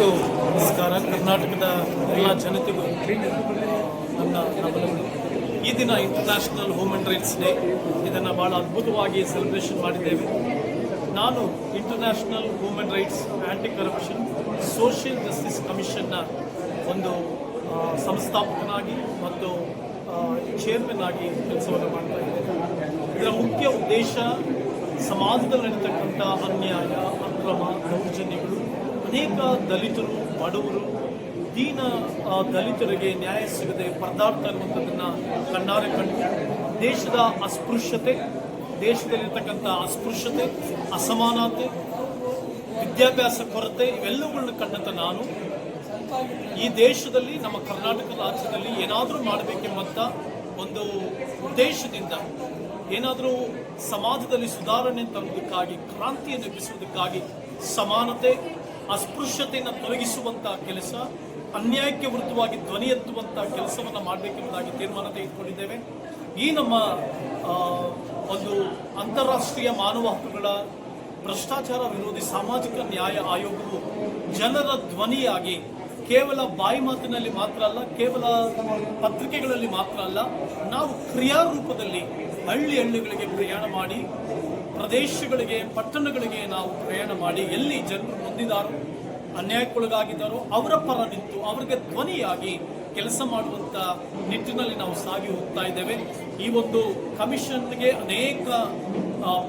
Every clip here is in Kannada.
ಎಲ್ಲರಿಗೂ ನಮಸ್ಕಾರ. ಕರ್ನಾಟಕದ ಎಲ್ಲ ಜನತೆಗೂ ನನ್ನ ನಮನಗಳು. ಈ ದಿನ ಇಂಟರ್ನ್ಯಾಷನಲ್ ಹ್ಯೂಮನ್ ರೈಟ್ಸ್ ಡೇ. ಇದನ್ನು ಭಾಳ ಅದ್ಭುತವಾಗಿ ಸೆಲೆಬ್ರೇಷನ್ ಮಾಡಿದ್ದೇವೆ. ನಾನು international human rights anti corruption social justice ಕಮಿಷನ್ನ ಒಂದು ಸಂಸ್ಥಾಪಕನಾಗಿ ಮತ್ತು ಚೇರ್ಮನ್ ಆಗಿ ಕೆಲಸವನ್ನು ಮಾಡ್ತಾ ಇದ್ದೇನೆ. ಇದರ ಮುಖ್ಯ ಉದ್ದೇಶ ಸಮಾಜದಲ್ಲಿ ನಡೀತಕ್ಕಂಥ ಅನ್ಯಾಯ, ಅಕ್ರಮ, ದೌರ್ಜನ್ಯಗಳು, ಅನೇಕ ದಲಿತರು, ಬಡವರು, ದೀನ ದಲಿತರಿಗೆ ನ್ಯಾಯ ಸಿಗದೆ ಪರದಾಡ್ತಾ ಇರುವಂಥದ್ದನ್ನು ಕಣ್ಣಾರೆ ಕಂಡು ದೇಶದ ಅಸ್ಪೃಶ್ಯತೆ, ದೇಶದಲ್ಲಿರ್ತಕ್ಕಂಥ ಅಸ್ಪೃಶ್ಯತೆ, ಅಸಮಾನತೆ, ವಿದ್ಯಾಭ್ಯಾಸ ಕೊರತೆ ಇವೆಲ್ಲವುಗಳನ್ನ ಕಂಡಂಥ ನಾನು ಈ ದೇಶದಲ್ಲಿ ನಮ್ಮ ಕರ್ನಾಟಕ ರಾಜ್ಯದಲ್ಲಿ ಏನಾದರೂ ಮಾಡಬೇಕೆಂಬಂಥ ಒಂದು ಉದ್ದೇಶದಿಂದ ಏನಾದರೂ ಸಮಾಜದಲ್ಲಿ ಸುಧಾರಣೆ ತರುವುದಕ್ಕಾಗಿ, ಕ್ರಾಂತಿಯನ್ನು ಎಬ್ಬಿಸುವುದಕ್ಕಾಗಿ, ಸಮಾನತೆ, ಅಸ್ಪೃಶ್ಯತೆಯನ್ನು ತೊಲಗಿಸುವಂಥ ಕೆಲಸ, ಅನ್ಯಾಯಕ್ಕೆ ವಿರುದ್ಧವಾಗಿ ಧ್ವನಿ ಎತ್ತುವಂಥ ಕೆಲಸವನ್ನು ಮಾಡಬೇಕೆಂಬುದಾಗಿ ತೀರ್ಮಾನ ತೆಗೆದುಕೊಂಡಿದ್ದೇವೆ. ಈ ನಮ್ಮ ಒಂದು ಅಂತಾರಾಷ್ಟ್ರೀಯ ಮಾನವ ಹಕ್ಕುಗಳ ಭ್ರಷ್ಟಾಚಾರ ವಿರೋಧಿ ಸಾಮಾಜಿಕ ನ್ಯಾಯ ಆಯೋಗವು ಜನರ ಧ್ವನಿಯಾಗಿ ಕೇವಲ ಬಾಯಿ ಮಾತಿನಲ್ಲಿ ಮಾತ್ರ ಅಲ್ಲ, ಕೇವಲ ಪತ್ರಿಕೆಗಳಲ್ಲಿ ಮಾತ್ರ ಅಲ್ಲ, ನಾವು ಕ್ರಿಯಾರೂಪದಲ್ಲಿ ಹಳ್ಳಿಗಳಿಗೆ ಪ್ರಯಾಣ ಮಾಡಿ, ಪ್ರದೇಶಗಳಿಗೆ, ಪಟ್ಟಣಗಳಿಗೆ ನಾವು ಪ್ರಯಾಣ ಮಾಡಿ, ಎಲ್ಲಿ ಜನರು ನೊಂದಿದ್ದಾರೋ, ಅನ್ಯಾಯಕ್ಕೊಳಗಾಗಿದ್ದಾರೋ ಅವರ ಪರ ನಿಂತು ಅವರಿಗೆ ಧ್ವನಿಯಾಗಿ ಕೆಲಸ ಮಾಡುವಂಥ ನಿಟ್ಟಿನಲ್ಲಿ ನಾವು ಸಾಗಿ ಹೋಗ್ತಾ ಇದ್ದೇವೆ. ಈ ಒಂದು ಕಮಿಷನ್ಗೆ ಅನೇಕ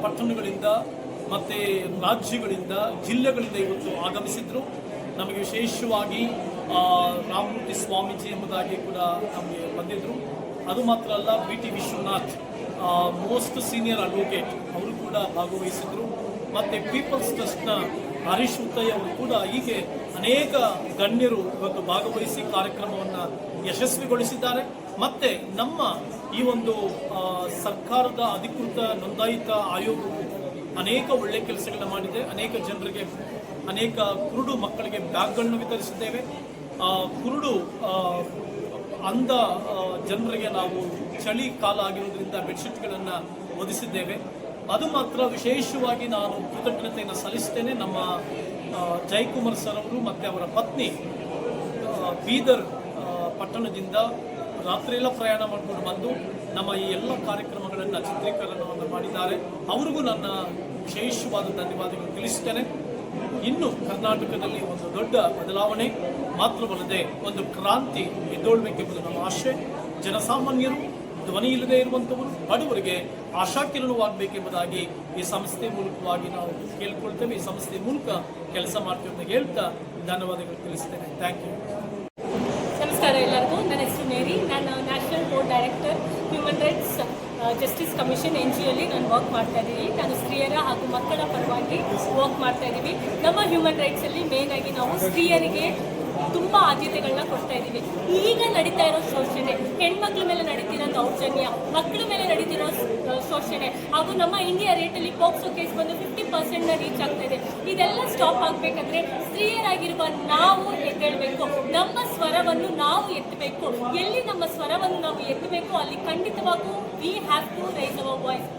ಪಟ್ಟಣಗಳಿಂದ ಮತ್ತು ರಾಜ್ಯಗಳಿಂದ, ಜಿಲ್ಲೆಗಳಿಂದ ಇವತ್ತು ಆಗಮಿಸಿದ್ರು. ನಮಗೆ ವಿಶೇಷವಾಗಿ ರಾಮಮೂರ್ತಿ ಸ್ವಾಮೀಜಿ ಎಂಬುದಾಗಿ ಕೂಡ ನಮಗೆ ಬಂದಿದ್ದರು. ಅದು ಮಾತ್ರ ಅಲ್ಲ, BT Vishwanath most senior advocate ಅವರು ಕೂಡ ಭಾಗವಹಿಸಿದರು. ಮತ್ತು ಪೀಪಲ್ಸ್ ಟ್ರಸ್ಟ್ನ ಹರೀಶ್ ಉತ್ತಯ್ಯ ಅವರು ಕೂಡ, ಹೀಗೆ ಅನೇಕ ಗಣ್ಯರು ಇವತ್ತು ಭಾಗವಹಿಸಿ ಕಾರ್ಯಕ್ರಮವನ್ನು ಯಶಸ್ವಿಗೊಳಿಸಿದ್ದಾರೆ. ಮತ್ತು ನಮ್ಮ ಈ ಒಂದು ಸರ್ಕಾರದ ಅಧಿಕೃತ ನೋಂದಾಯಿತ ಆಯೋಗವು ಅನೇಕ ಒಳ್ಳೆಯ ಕೆಲಸಗಳನ್ನ ಮಾಡಿದೆ. ಅನೇಕ ಜನರಿಗೆ, ಅನೇಕ ಕುರುಡು ಮಕ್ಕಳಿಗೆ ಬ್ಯಾಗ್ಗಳನ್ನು ವಿತರಿಸಿದ್ದೇವೆ. ಕುರುಡು ಅಂಧ ಜನರಿಗೆ ನಾವು ಚಳಿ ಕಾಲ ಆಗಿರೋದ್ರಿಂದ ಬೆಡ್ಶೀಟ್ಗಳನ್ನು ಒದಗಿಸಿದ್ದೇವೆ. ಅದು ಮಾತ್ರ ವಿಶೇಷವಾಗಿ ನಾನು ಕೃತಜ್ಞತೆಯನ್ನು ಸಲ್ಲಿಸ್ತೇನೆ. ನಮ್ಮ ಜಯಕುಮಾರ್ ಸರ್ ಅವರು ಮತ್ತು ಅವರ ಪತ್ನಿ ಬೀದರ್ ಪಟ್ಟಣದಿಂದ ರಾತ್ರಿಯೆಲ್ಲ ಪ್ರಯಾಣ ಮಾಡಿಕೊಂಡು ಬಂದು ನಮ್ಮ ಈ ಎಲ್ಲ ಕಾರ್ಯಕ್ರಮಗಳನ್ನು ಚಿತ್ರೀಕರಣವನ್ನು ಮಾಡಿದ್ದಾರೆ. ಅವರಿಗೂ ನನ್ನ ವಿಶೇಷವಾದ ಧನ್ಯವಾದಗಳು ತಿಳಿಸುತ್ತೇನೆ. ಇನ್ನು ಕರ್ನಾಟಕದಲ್ಲಿ ಒಂದು ದೊಡ್ಡ ಬದಲಾವಣೆ ಮಾತ್ರವಲ್ಲದೆ ಒಂದು ಕ್ರಾಂತಿ ಎದ್ದೊಳ್ಬೇಕೆಂಬುದು ನಮ್ಮ ಆಶೆ. ಜನಸಾಮಾನ್ಯರು, ಧ್ವನಿ ಇಲ್ಲದೆ ಇರುವಂಥವರು, ಬಡವರಿಗೆ ಆಶಾಕಿರಣವಾಗಬೇಕೆಂಬುದಾಗಿ ಈ ಸಂಸ್ಥೆ ಮೂಲಕವಾಗಿ ನಾವು ಕೇಳ್ಕೊಳ್ತೇವೆ. ಈ ಸಂಸ್ಥೆ ಮೂಲಕ ಕೆಲಸ ಮಾಡ್ತೇವೆ ಅಂತ ಹೇಳ್ತಾ ಧನ್ಯವಾದಗಳು ತಿಳಿಸ್ತೇನೆ. Thank you. ನಮಸ್ಕಾರ ಎಲ್ಲರಿಗೂ. ನನ್ನ ಹೆಸರು ಮೇರಿ. ನಾನು national board director human rights justice commission NGOಲ್ಲಿ ನಾನು ವರ್ಕ್ ಮಾಡ್ತಾ ಇದ್ದೀವಿ. ನಾನು ಸ್ತ್ರೀಯರ ಹಾಗೂ ಮಕ್ಕಳ ಪರವಾಗಿ ವರ್ಕ್ ಮಾಡ್ತಾ ಇದ್ದೀವಿ. ನಮ್ಮ ಹ್ಯೂಮನ್ ರೈಟ್ಸಲ್ಲಿ ಮೇನ್ ಆಗಿ ನಾವು ಸ್ತ್ರೀಯರಿಗೆ ತುಂಬ ಆದ್ಯತೆಗಳನ್ನ ಕೊಡ್ತಾ ಇದ್ದೀವಿ. ಈಗ ನಡೀತಾ ಇರೋ ಶೋಷಣೆ, ಹೆಣ್ಮಕ್ಳ ಮೇಲೆ ನಡೀತಿರೋ ದೌರ್ಜನ್ಯ, ಮಕ್ಕಳ ಮೇಲೆ ನಡೀತಿರೋ ಶೋಷಣೆ, ಹಾಗೂ ನಮ್ಮ ಇಂಡಿಯಾ ರೇಟಲ್ಲಿ ಪೋಕ್ಸೋ ಕೇಸ್ ಬಂದು 50% ರೀಚ್ ಆಗ್ತಾ ಇದೆ. ಇದೆಲ್ಲ ಸ್ಟಾಪ್ ಆಗಬೇಕಂದ್ರೆ ಸ್ತ್ರೀಯರಾಗಿರುವ ನಾವು ಎದ್ದೇಳಬೇಕು. ನಮ್ಮ ಸ್ವರವನ್ನು ನಾವು ಎತ್ತಬೇಕು. ಎಲ್ಲಿ ನಮ್ಮ ಸ್ವರವನ್ನು ನಾವು ಎತ್ತಬೇಕು ಅಲ್ಲಿ ಖಂಡಿತವಾಗೂ we have to raise our voice.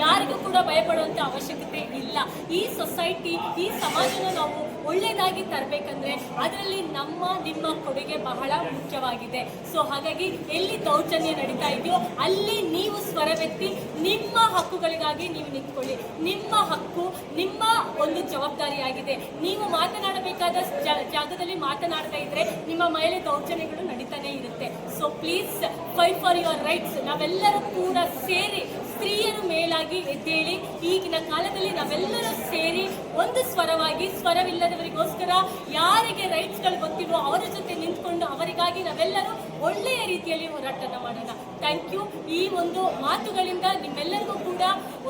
ಯಾರಿಗೂ ಕೂಡ ಭಯಪಡುವಂಥ ಅವಶ್ಯಕತೆ ಇಲ್ಲ. ಈ ಸೊಸೈಟಿ, ಈ ಸಮಾಜನ ನಾವು ಒಳ್ಳೆಯದಾಗಿ ತರಬೇಕಂದ್ರೆ ಅದರಲ್ಲಿ ನಿಮ್ಮ ಕೊಡುಗೆ ಬಹಳ ಮುಖ್ಯವಾಗಿದೆ. ಸೊ ಹಾಗಾಗಿ ಎಲ್ಲಿ ದೌರ್ಜನ್ಯ ನಡೀತಾ ಇದೆಯೋ ಅಲ್ಲಿ ನೀವು ಸ್ವರವೆತ್ತಿ ನಿಮ್ಮ ಹಕ್ಕುಗಳಿಗಾಗಿ ನೀವು ನಿಂತ್ಕೊಳ್ಳಿ. ನಿಮ್ಮ ಹಕ್ಕು ನಿಮ್ಮ ಒಂದು ಜವಾಬ್ದಾರಿಯಾಗಿದೆ. ನೀವು ಮಾತನಾಡಬೇಕಾದ ಜಾಗದಲ್ಲಿ ಮಾತನಾಡ್ತಾ ಇದ್ರೆ ನಿಮ್ಮ ಮೇಲೆ ದೌರ್ಜನ್ಯಗಳು ನಡೀತಾನೆ ಇರುತ್ತೆ. So please fight for your rights. ನಾವೆಲ್ಲರೂ ಕೂಡ ಸೇರಿ ಸ್ತ್ರೀಯರು ಮೇಲಾಗಿ ಎದ್ದೇಳಿ. ಈಗಿನ ಕಾಲದಲ್ಲಿ ನಾವೆಲ್ಲರೂ ಸೇರಿ ಒಂದು ಸ್ವರವಾಗಿ, ಸ್ವರವಿಲ್ಲದವರಿಗೋಸ್ಕರ ಯಾರಿಗೆ ರೈಟ್ಸ್ಗಳು ಗೊತ್ತಿರೋ ಅವರ ಜೊತೆ ನಿಂತ್ಕೊಂಡು ಅವರಿಗಾಗಿ ನಾವೆಲ್ಲರೂ ಒಳ್ಳೆಯ ರೀತಿಯಲ್ಲಿ ಹೋರಾಟನ ಮಾಡೋಣ. Thank you. ಈ ಒಂದು ಮಾತುಗಳಿಂದ ನಿಮ್ಮೆಲ್ಲರಿಗೂ ಕೂಡ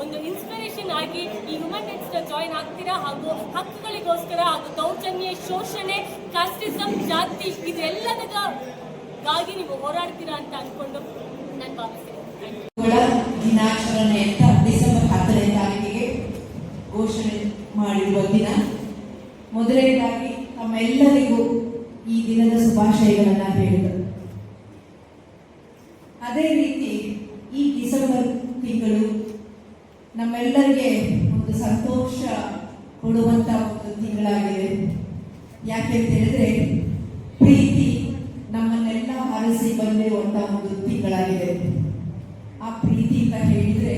ಒಂದು ಇನ್ಸ್ಪಿರೇಷನ್ ಆಗಿ ಈ ಹ್ಯೂಮನ್ ರೈಟ್ಸ್ನ ಜಾಯಿನ್ ಆಗ್ತೀರಾ, ಹಾಗೂ ಹಕ್ಕುಗಳಿಗೋಸ್ಕರ, ಹಾಗೂ ದೌರ್ಜನ್ಯ, ಶೋಷಣೆ, ಕಾಸ್ಟಿಸಮ್, ಜಾತಿ ಇದೆಲ್ಲದಕ್ಕಾಗಿ ನೀವು ಹೋರಾಡ್ತೀರಾ ಅಂತ ಅಂದ್ಕೊಂಡು ನಾನು ಭಾವಿಸ್ತೇನೆ. ದಿನಾಚರಣೆ ಅಂತ ಡಿಸೆಂಬರ್ 10ನೇ ತಾರೀಕಿಗೆ ಘೋಷಣೆ ಮಾಡಿರುವ ದಿನ. ಮೊದಲನೇದಾಗಿ ತಮ್ಮೆಲ್ಲರಿಗೂ ಈ ದಿನದ ಶುಭಾಶಯಗಳನ್ನು ಹೇಳಿದರು. ಅದೇ ರೀತಿ ಈ ಡಿಸೆಂಬರ್ ತಿಂಗಳು ನಮ್ಮೆಲ್ಲರಿಗೆ ಒಂದು ಸಂತೋಷ ಕೊಡುವಂತ ಒಂದು ತಿಂಗಳಾಗಿದೆ. ಯಾಕೆ ಅಂತ ಹೇಳಿದ್ರೆ ಪ್ರೀತಿ ನಮ್ಮನ್ನೆಲ್ಲ ಹರಸಿ ಬಂದಿರುವಂತಹ ಒಂದು ತಿಂಗಳಾಗಿದೆ. ಆ ಪ್ರೀತಿ ಅಂತ ಹೇಳಿದ್ರೆ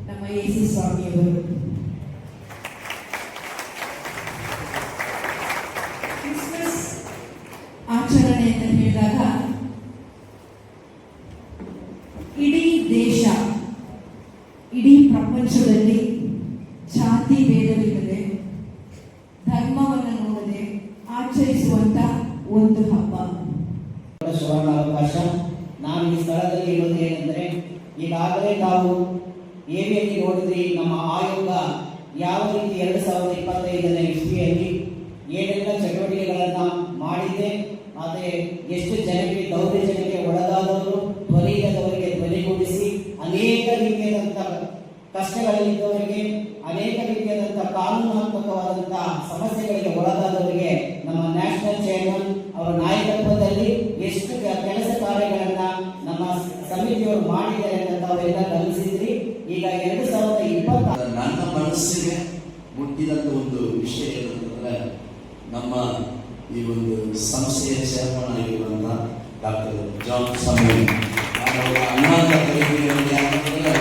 ನಮ್ಮ ಯೇಸು ಸ್ವಾಮಿಯವರು. ಕ್ರಿಸ್ಮಸ್ ಆಚರಣೆ ಅಂತ ಹೇಳಿದಾಗ ಇಡೀ ದೇಶ, ಇಡೀ ಪ್ರಪಂಚದಲ್ಲಿ ಜಾತಿ ಭೇದವಿಲ್ಲದೆ, ಧರ್ಮವನ್ನು ನೋಡದೆ ಆಚರಿಸುವಂತ ಒಂದು ಹಬ್ಬ. ಸುವರ್ಣಾವಕಾಶ. ನಾನು ಈ ಸ್ಥಳದಲ್ಲಿ ಇರೋದು ಏನೆಂದರೆ, ಈಗಾಗಲೇ ನಾವು ಎವಿಯಲ್ಲಿ ನೋಡಿದ್ರಿ ನಮ್ಮ ಆಯೋಗ ಯಾವ ರೀತಿ 2025ನೇ ಇಸ್ವಿಯಲ್ಲಿ ಏನೆಲ್ಲ ಚಟುವಟಿಕೆಗಳನ್ನು ಮಾಡಿದೆ, ಆದರೆ ಎಷ್ಟು ಜನಕ್ಕೆ ದೌರ್ಜನ್ಯಕ್ಕೆ ಒಳಗಾದವರು, ಧ್ವನಿಯಿಲ್ಲದವರಿಗೆ ಧ್ವನಿಗೂಡಿಸಿ, ಅನೇಕ ರೀತಿಯಾದಂತಹ ಕಷ್ಟಗಳಲ್ಲಿದ್ದವರಿಗೆ, ಅನೇಕ ರೀತಿಯಾದಂತಹ ಕಾನೂನಾತ್ಮಕವಾದಂತಹ ಸಮಸ್ಯೆಗಳಿಗೆ ಒಳಗಾದವರಿಗೆ ನಮ್ಮ ನ್ಯಾಷನಲ್ ಚೇರ್ಮನ್ ಅವರ ನಾಯಕತ್ವದಲ್ಲಿ ಎಷ್ಟು ಕೆಲಸ ಕಾರ್ಯಗಳನ್ನ ನಮ್ಮ ಸಮಿತಿಯವರು ಮಾಡಿದ್ದಾರೆ ಅಂತ ತಾವೆಲ್ಲ ಗಮನಿಸಿದ್ರಿ. ಈಗ 2026 ನನ್ನ ಮನಸ್ಸಿಗೆ ಮುಟ್ಟಿದಂತ ಒಂದು ವಿಷಯ ಏನಂತಂದ್ರೆ, ನಮ್ಮ ಈ ಒಂದು ಸಂಸ್ಥೆಯ ಚೇರ್ಮನ್ ಆಗಿರುವಂತಹ ಡಾಕ್ಟರ್ ಜಾನ್ ಸ್ವಾಮಿ ಅಣ್ಣ ಅಂತ ಕರೀತೀವಿ. ಯಾಕಂದ್ರೆ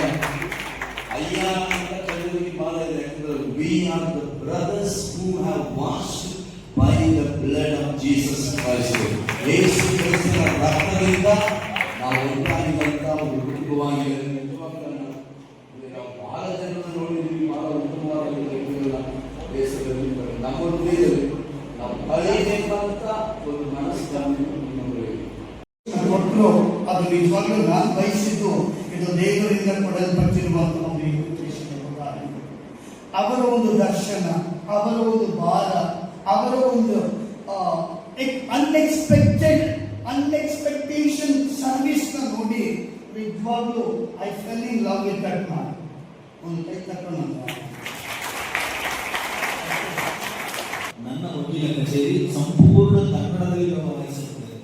ಅಯ್ಯ ಅಂತ ಕರೆಯೋರಿಗೆ ಬಹಳ ಇದೆ. ಯಾಕಂದ್ರೆ we are the brothers who have washed by the blood of Jesus Christ. Yesu ಕ್ರಿಸ್ತನ ರಕ್ತದಿಂದ ನಾವು ಒಂದಾಗಿದಂತ ಒಂದು ಕುಟುಂಬವಾಗಿ ನಾವು ಬಹಳ ಜನರನ್ನು ನೋಡಿದ್ದೀವಿ. ಬಹಳ ಉತ್ತಮವಾದ ವ್ಯಕ್ತಿಗಳ ದೇಶದಲ್ಲಿ ನಮ್ಮೊಂದಿಗೆ ನಾವು ಕಳೆಯಬೇಕಂತ ಒಂದು ಮನಸ್ಸನ್ನು ಕೊಟ್ಟರು. ಅದು ನಿಜವಾಗ್ಲೂ ನಾನು ಬಯಸಿದ್ದು ಇದು ದೇವರಿಂದ ಕೊಡಲ್ಪಟ್ಟಿರುವಂತಹ ಒಂದು ಇನ್ವಿಟೇಷನ್ ಪ್ರಕಾರ. ಅವರ ಒಂದು ದರ್ಶನ, ಅವರ ಒಂದು ಭಾರ, ಅವರ ಒಂದು ಅನ್ಎಕ್ಸ್ಪೆಕ್ಟೇಷನ್ ಸರ್ವಿಸ್ ನ ನೋಡಿ ನಿಜವಾಗ್ಲೂ I fell in love with that man. ಒಂದು ಕೈ ತಕೊಂಡು ನನ್ನ ವಕೀಲ ಕಚೇರಿ ಸಂಪೂರ್ಣ ಕನ್ನಡದಲ್ಲಿ ವ್ಯವಹರಿಸುತ್ತದೆ.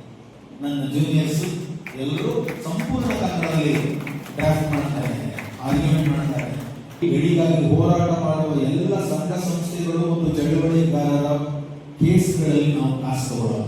ನನ್ನ ಜೂನಿಯರ್ಸ್ ಎಲ್ಲರೂ ಸಂಪೂರ್ಣ ಕನ್ನಡದಲ್ಲಿ ಡ್ರಾಫ್ಟ್ ಮಾಡ್ತಾರೆ, ಆರ್ಗ್ಯುಮೆಂಟ್ ಮಾಡ್ತಾರೆ. ಗಡಿಗಾಗಿ ಹೋರಾಟ ಮಾಡುವ ಎಲ್ಲ ಸಂಘ ಸಂಸ್ಥೆಗಳು ಮತ್ತು ಚಳುವಳಿಗಾರರ ಕೇಸ್ಗಳಲ್ಲಿ ನಾವು ಕಾಸು ತಗೊಳ್ಳೋಣ.